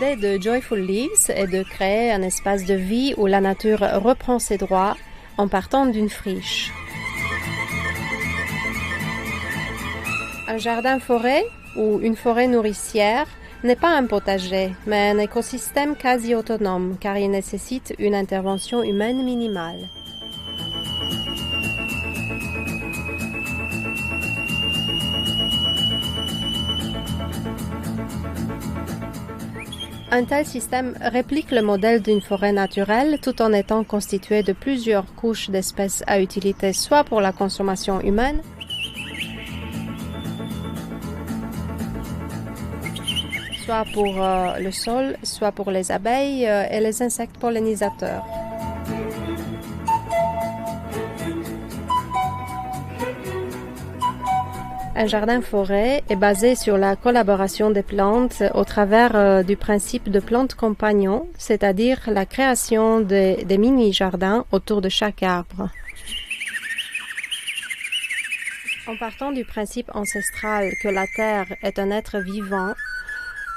L'idée de Joyful Leaves est de créer un espace de vie où la nature reprend ses droits en partant d'une friche. Un jardin-forêt ou une forêt nourricière n'est pas un potager, mais un écosystème quasi autonome car il nécessite une intervention humaine minimale. Un tel système réplique le modèle d'une forêt naturelle tout en étant constitué de plusieurs couches d'espèces à utilité soit pour la consommation humaine, soit pour le sol, soit pour les abeilles et les insectes pollinisateurs. Un jardin-forêt est basé sur la collaboration des plantes au travers du principe de plantes compagnons, c'est-à-dire la création des mini-jardins autour de chaque arbre. En partant du principe ancestral que la Terre est un être vivant,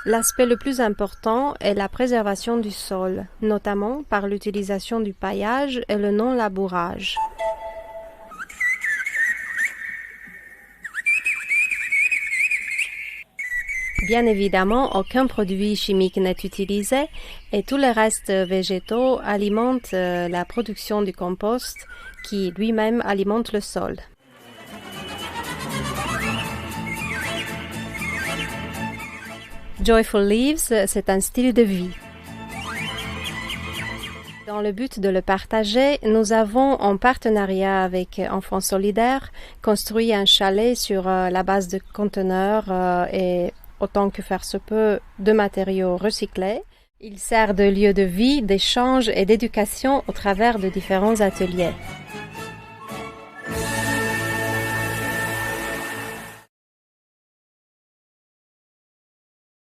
l'aspect le plus important est la préservation du sol, notamment par l'utilisation du paillage et le non-labourage. Bien évidemment, aucun produit chimique n'est utilisé et tous les restes végétaux alimentent la production du compost qui lui-même alimente le sol. Joyful Leaves, c'est un style de vie. Dans le but de le partager, nous avons, en partenariat avec Enfants Solidaires, construit un chalet sur la base de conteneurs et autant que faire se peut, de matériaux recyclés. Il sert de lieu de vie, d'échange et d'éducation au travers de différents ateliers.